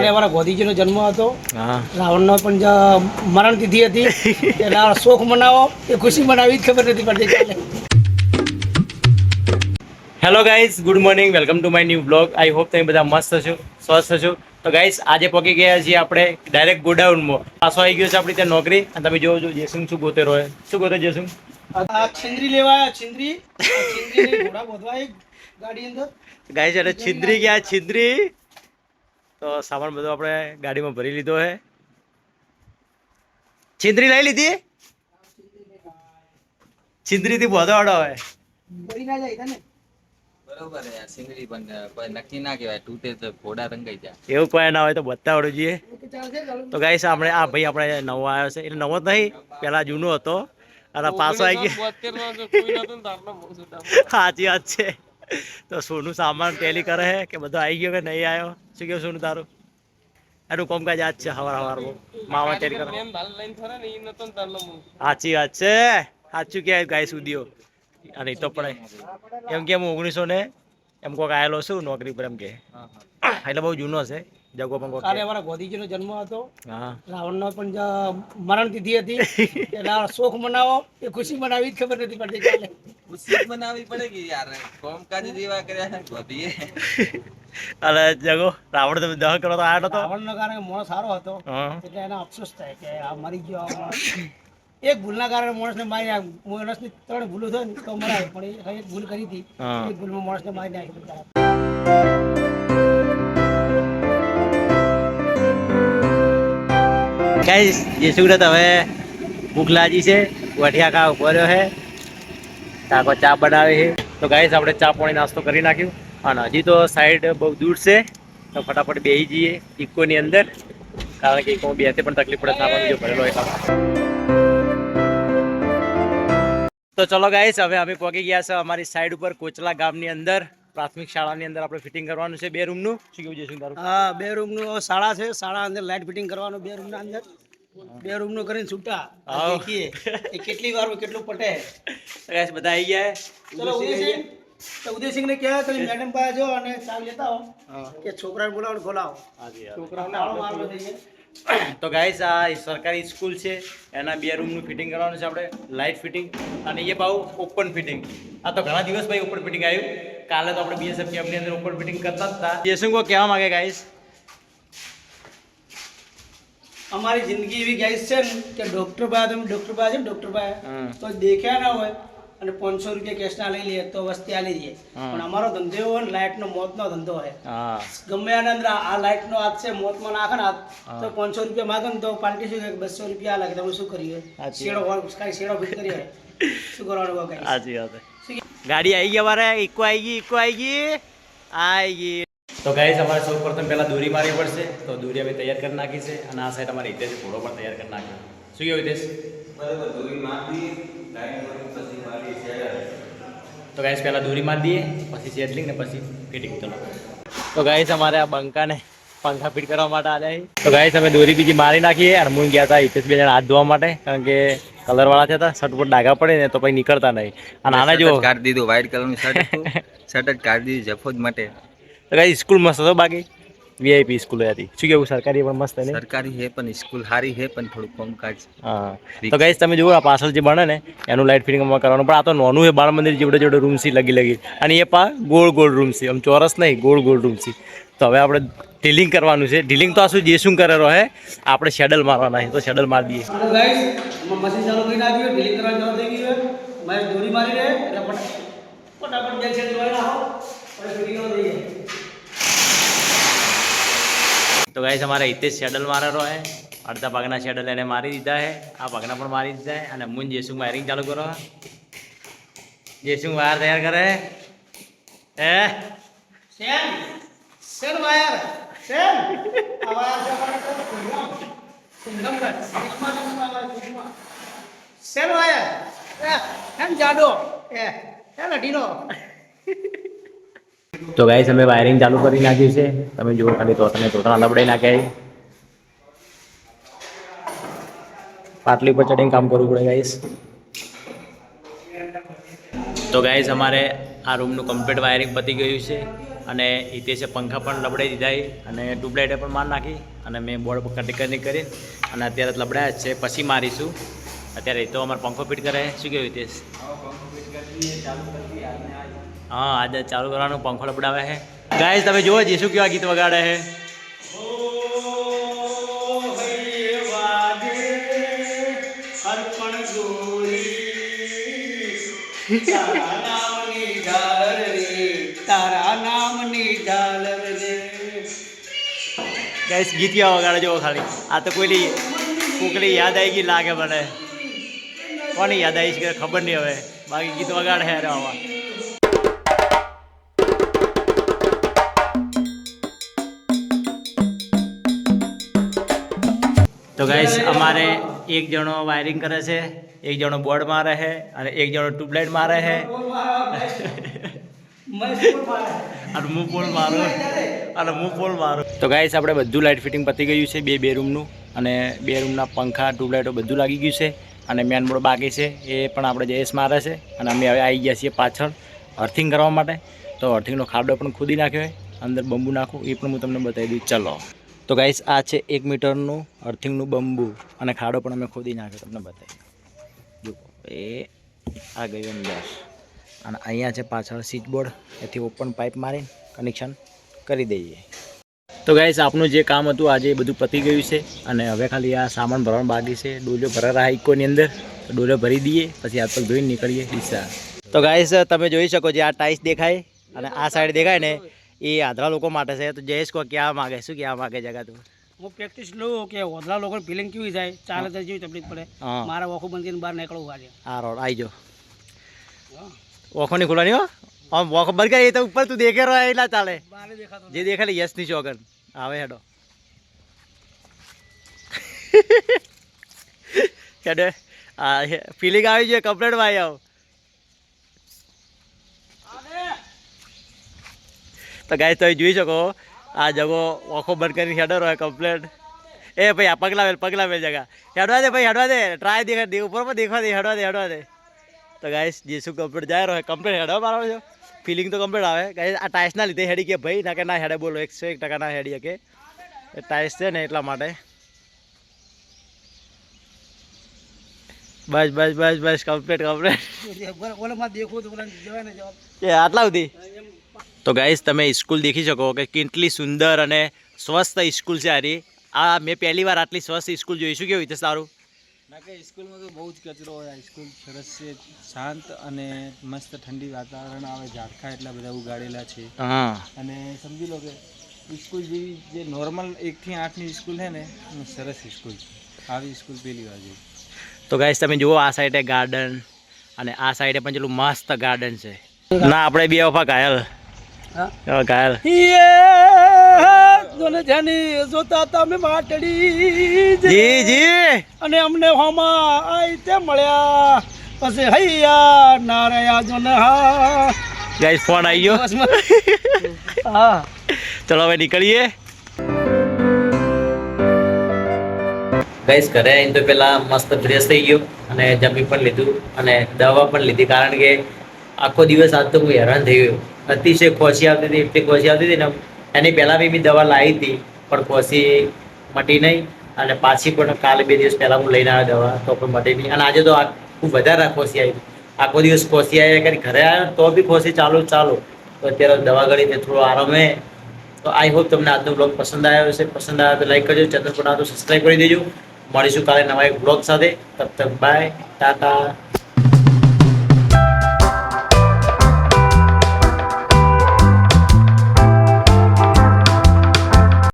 અમારા ગોધીજીનો જન્મ હતો. હા, રાવણનો પણ મરણ તિથિ હતી. એટલે શોખ મનાવો એ ખુશી મનાવી જ ખબર નથી પડતી ચાલે. Hello guys, good morning, welcome to my new blog. I hope તમે બધા મસ્ત છો, સ્વસ્થ છો. તો ગાઈઝ આજે પહોંચી ગયા છીએ આપણે ડાયરેક્ટ ગોડાઉનમાં. પાછો આવી ગયો છે આપણી ત્યાં નોકરી. અને તમે જોવો છો જેસુમ શું ગોતે રહ્યો. શું ગોતે જેસુમ? છિંદ્રી લેવા છિંદ્રી ઘોડા બોધવા ગાડી અંદર. ગાઈઝ એટલે છિદ્રી ગયા છિદ્રી. તો સામાન બધો આપણે ગાડીમાં ભરી લીધો છે. છિદ્રી લઈ લીધી. છિદ્રીથી બોધવાડો હોય બળી ના જાય ને. બરોબર યાર, સિંગરી પણ કોઈ નક્કી ના કહેવાય, તૂટે તો ઘોડા રંગાઈ જાય. એવું કોઈ ના હોય તો બતાવડું જોઈએ. ચાલશે ચાલો. તો ગાઈસ આપણે આ ભાઈ આપણે નવો આવ્યો છે. એટલે નવો જ નહીં, પેલા જૂનો હતો અને પાછો આવી ગયો. સાચી વાત છે. તો સોનું સામાન ટેલી કરે છે કે બધો આવી ગયો કે નહીં આવ્યો? શું કેવું સોનું તારું? એનું કામકાજ આજ છે સવારમાં મામા ટેલી કરે. સાચી વાત છે, સાચું કે ગાય સુધીઓ. અને તો પડે એમ કે હું 1900 ને એમ કોઈક આવેલો છું નોકરી પર એમ કે. એટલે બહુ જૂનો છે જગો પણ કોક. કાલે અમારા ગોધીજીનો જન્મ હતો. હા, રાવણનો પણ મરણ તિથિ હતી. એટલે શોખ મનાવો એ ખુશી મનાવી જ ખબર નથી પડતી ચાલે. ખુશી બનાવવી પડે કે યાર, કામકાજ જેવા કર્યા વધીએ. અને જગો રાવણ તમે દહન કરો તો આટ હતો. રાવણના કારણે માણસ સારો હતો. હા, એટલે એને અફસોસ થાય કે આ મરી ગયો આ માણસ. એક ભૂલના કારણે માણસને મારી નાખ્યો. માણસની 3 ભૂલો થાય ને તો મરાય, પણ એ એક ભૂલ કરી હતી. હા. એક ભૂલમાં માણસને મારી નાખ્યો. ગાઈસ જે સુરત હવે ભૂખ લાગી છે, વઠિયા કા ઉભો રહ્યો છે, કાકો ચા બનાવે છે. તો ગાઈસ આપણે ચા પાણી નાસ્તો કરી નાખ્યું. અને હજી તો સાઈડ બહુ દૂર છે, તો ફટાફટ બેસી જઈએ ઇકોની અંદર, કારણ કે ઇકોમાં બેસતે પણ તકલીફ પડે, સામાન જો ભરેલો હોય. તો ચલો ગાઈસ હવે અમે પહોંચી ગયા છે અમારી સાઈડ ઉપર કોચલા ગામની અંદર, પ્રાથમિક શાળાની અંદર આપણે ફિટિંગ કરવાનું છે 2 રૂમનું. શું કેવું છે શું તારું? હા, 2 રૂમનું શાળા છે. શાળા અંદર લાઇટ ફિટિંગ કરવાનું 2 રૂમના અંદર. 2 રૂમનું કરીને છૂટા દેખીએ એ કેટલી વાર કેટલું પટે. ગાઈસ બધા આવી ગયા. ચલો ઉદયસિંહ, તો ઉદયસિંહને કહે તો મેડમ પાસે જો અને ચાવી લેતા આવો કે છોકરાને બોલાવો ખોલાવો. છોકરાઓને આળો મારવો જોઈએ. તો ગાઈસ આ સરકારી સ્કૂલ છે, એના 2 રૂમનું ફિટિંગ કરવાનું છે આપણે, લાઇટ ફિટિંગ અને એ પાછું ઓપન ફિટિંગ. આ તો ઘણા દિવસ પછી ઓપન ફિટિંગ આવ્યું. કાલે તો આપણે બીએસએફ કેમ્પની અંદર ઓપન ફિટિંગ કરતા જ હતા. જે શું કહેવા માંગે ગાઈસ? અમારી જિંદગી એવી ગાઈસ છે ને કે ડોક્ટર પાસે તમે ડોક્ટર પાસે છે ને ડોક્ટર પાસે તો દેખ્યા ના હોય અને 500 રૂપિયા કેશના લઈ લઈએ તો વસ્તી આલી દઈએ. પણ અમારો ધંધો એવો હોય ને, લાઇટનો મોતનો ધંધો હોય. હા, ગમે આના અંદર આ લાઇટનો હાથ છે, મોતમાં નાખે ને હાથ તો 500 રૂપિયા માગે ને તો પાર્ટી શું કે 200 રૂપિયા લાગે. તમે શું કરીએ? શેડો કાંઈ શેડો ફિટ કરીએ, શું કરવાનું? સાચી વાત છે. ગાડી આવી ગઈ અમારે, ઇકો આવી ગઈ. તો ગાઈસ અમારે સૌ પ્રથમ પહેલા દોરી મારવી પડશે. તો દોરી અમે તૈયાર કરી નાખી છે. અને આ સાઈડ અમારે હિતેશ ઘોડો પણ તૈયાર કરી નાખ્યો. શું કેવું હિતેશ? બરોબર, દોરી મારી લાઈન પછી મારી શેર. તો ગાઈસ પહેલા દોરી મારી દઈએ, પછી સેટલિંગ ને પછી ફિટિંગ. ચલો તો ગાઈસ અમારે આ બંકાને પંખા ફિટ કરવા માટે આવ્યા છે. તો ગાઈસ અમે દોરી બીજી મારી નાખીએ. અને હું ગયા હતા હિતેશ 2 જણા હાથ ધોવા માટે, કારણ કે કલરવાળા થયા હતા, શર્ટ પર ડાઘા પડે ને તો પછી નીકળતા નહીં. અને આના જો કાઢી દીધું, વ્હાઈટ કલરનું શર્ટ હતું, શર્ટ જ કાઢી દીધું જફોજ માટે. તો ગાઈસ સ્કૂલ મસ્ત હતો, બાકી વીઆઈપી સ્કૂલ હતી. શું કેવું? સરકારી પણ મસ્ત હતી. સરકારી હે પણ સ્કૂલ સારી હે, પણ થોડું કામકાજ. હા, તો ગાઈસ તમે જુઓ આ પાછળ જે બને ને એનું લાઇટ ફિટિંગ અમારે કરવાનું. પણ આ તો નાનું છે, બાળ મંદિર જેવડે રૂમ છે લગી. અને એ ગોળ રૂમ છે, આમ ચોરસ નહીં, ગોળ રૂમ છે. તો હવે આપણે ઢીલિંગ કરવાનું છે. ઢીલિંગ તો આ શું જે શું કરેલો હે, આપણે શેડલ મારવાના છે. તો શેડલ મારી દઈએ. ગાઈસ મશીન ચાલુ કરી નાખ્યું, ઢીલિંગ કરવાની ચાલુ થઈ ગઈ છે. મારે દોરી મારી રહે એટલે ફટાફટ બે છેડ જોઈ નાખો અને ફિટિંગ થઈ જાય. તો ગાઈસ અમારે હિતેશ શેડલ મારેલો હે, અડધા ભાગના શેડલ એને મારી દીધા છે, આ ભાગના પણ મારી દીધા છે. અને મુન જેસું વાયરિંગ ચાલુ કરો, જેસું વાયર તૈયાર કરે હે. સેન વાયર સેન આ વાયર સેન વાયર એમ જાડો એ લઢીનો. તો ગાઈસ અમે વાયરિંગ ચાલુ કરી નાખ્યું છે. તમે જુઓ ખાલી તોતરા લબડાઈ નાખ્યા. પાટલી પર ચડીને કામ કરવું પડે ગાઈસ. તો ગાઈસ અમારે આ રૂમનું કમ્પ્લીટ વાયરિંગ પતી ગયું છે. અને હિતેશે પંખા પણ લબડાઈ દીધા અને ટ્યુબલાઇટે પણ માર નાખી અને મેં બોર્ડ પર કટિંગ કરી અને અત્યારે લબડાયા જ છે, પછી મારીશું. અત્યારે તો અમારે પંખો ફિટ કરે. શું કહેવું હિતેશ? હા, આજે ચાલુ કરવાનું, પંખો લબડાવે છે. ગાઈસ તમે જુઓ જીસુ કેવા ગીત વગાડે છે. તારા નામની ઝાલર રે. ગાઈસ ગીત કેવા વગાડે જુઓ ખાલી. આ તો કોઈની કોકની યાદ આવી ગઈ લાગે મને. કોની યાદ આવી છે ખબર નહીં હવે, બાકી ગીત વગાડે છે. અરે આવા તો ગાઈસ અમારે એક જણો વાયરિંગ કરે છે, એક જણો બોર્ડ મારે છે અને એક જણો ટ્યુબલાઇટ મારે છે અને હું પોલ મારું. તો ગાઈસ આપણે બધું લાઇટ ફિટિંગ પતી ગયું છે, બે રૂમનું અને 2 રૂમના પંખા ટ્યુબલાઇટો બધું લાગી ગયું છે અને મેન બોર્ડ બાકી છે, એ પણ આપણે જયેશ મારે છે. અને અમે હવે આવી ગયા છીએ પાછળ અર્થિંગ કરવા માટે. તો અર્થિંગનો ખાડો પણ ખોદી નાખ્યો હોય, અંદર બંબુ નાખું એ પણ હું તમને બતાવી દઉં. ચલો તો ગાઈસ આ છે 1 મીટરનું અર્થિંગનું બંબુ અને ખાડો પણ અમે ખોદી નાખ્યો, તમને બતાવી. જો એ આ ગયું અંદર અને અહીંયા છે પાછળ સ્વિચ બોર્ડ, એથી ઓપન પાઇપ મારીને કનેક્શન કરી દઈએ. તો ગાઈસ આપનું જે કામ હતું આજે બધું પતી ગયું છે અને હવે ખાલી આ સામાન ભરવાનું બાકી છે. ડોલિયો ભરેલા ઇકોની અંદર, તો ડોલિયો ભરી દઈએ પછી હાથ પગ ધોઈને નીકળીએ ડીસા. તો ગાઈસ તમે જોઈ શકો છો આ ટાઈસ દેખાય અને આ સાઈડ દેખાય ને એ આધરા લોકો માટે છે. તો જયેશ કો ક્યાં માગે, શું કહેવા માગે જગા તું? હું પ્રેક્ટિસ લઉં કે ઓધલા લોકોની ફિલિંગ કેવી જાય, ચાલે તો જેવી તકલીફ પડે. મારા ઓખો બંધ કરીને બહાર નીકળવું આજે. હા રોડ આવી જાઓ. ઓખો નહીં ખુલવાની હો, આમ ઓખો બંધ કરી તો ઉપર તું દેખે રહો એટલા ચાલે. જે દેખાય યશ ની ચોગન આવે હેડો હેડે. આ ફિલિંગ આવી જોઈએ કમ્પ્લેટ ભાઈ. આવ તો ગાઈસ તમે જોઈ શકો આ જગો ઓખો બંધ કરીને હેડો રહે કમ્પ્લેટ. એ ભાઈ આ પગલા વેલ જગા હેડવા દે ભાઈ, હેડવા દે. ટ્રાય દેખા ઉપર પર દેખવા દે, હેડવા દે. તો ગાઈસ જેસુ કમ્પ્લેટ જાય રહે, કમ્પ્લેટ હેડવા મારો છો. ફિલિંગ તો કમ્પ્લેટ આવે ગાઈસ. આ ટાઈસના લીધે હેડી કે ભાઈ ના કે ના હેડે, બોલો 101% ના હેડી કે એ ટાઈસ છે ને એટલા માટે. બસ કમ્પ્લેટ એ આટલા સુધી. તો ગાઈસ તમે સ્કૂલ દેખી શકો કે કેટલી સુંદર અને સ્વસ્થ સ્કૂલ છે. આરી આ મેં પહેલી વાર આટલી સ્વસ્થ સ્કૂલ જોઈ. શું કેવું છે સારું? ના કે સ્કૂલમાં તો બહુ જ કચરો હોય. સ્કૂલ સરસ છે, શાંત અને મસ્ત ઠંડી વાતાવરણ આવે, ઝાડખા એટલા બધા ઉગાડેલા છે. હા અને સમજી લો કે સ્કૂલ જેવી જે નોર્મલ 1 થી 8ની સ્કૂલ છે ને, સરસ સ્કૂલ છે. આવી સ્કૂલ પહેલી વાર જોઈ. તો ગાઈસ તમે જુઓ આ સાઈડે ગાર્ડન અને આ સાઈડે પણ પેલું મસ્ત ગાર્ડન છે. ના આપણે બે વફા ઘાયલ ઘાયલ જોતા તમે માટડી જી જી અને અમને હોમાં આઈ તે મળ્યા પછી હૈયા નારયા જો ને. હા ગાઈસ ફોન આવી ગયો. હા ચલો હવે નીકળીએ. ગાઈસ ઘરે આવીને તો પેલા મસ્ત ફ્રેશ થઈ ગયો અને જમી પણ લીધું અને દવા પણ લીધી, કારણ કે આખો દિવસ આજ તો હું હેરાન થઈ ગયો. અતિશય ખોસી આવતી હતી, એટલી ખોસી આવતી હતી ને. એની પહેલાં બી દવા લાવી હતી પણ ખોસી મટી નહીં અને પાછી પણ કાલે 2 દિવસ પહેલાં હું લઈને આવ્યો દવા તો પણ મટી નહીં. અને આજે તો ખૂબ વધારે ખોસી આવી. આખો દિવસ ખોસી આવ્યા કરી ઘરે આવ્યો તો બી ખોસી ચાલુ. તો અત્યારે દવા ગળી તે થોડો આરામ હે. તો આઈ હોપ તમને આજનો બ્લોગ પસંદ આવ્યો હશે. પસંદ આવ્યો તો લાઈક કરજો, ચેનલ પર ના તો સબસ્ક્રાઈબ કરી દેજો. મળીશું કાલે નવા એક બ્લોગ સાથે. તબ તક બાય, ટાટા.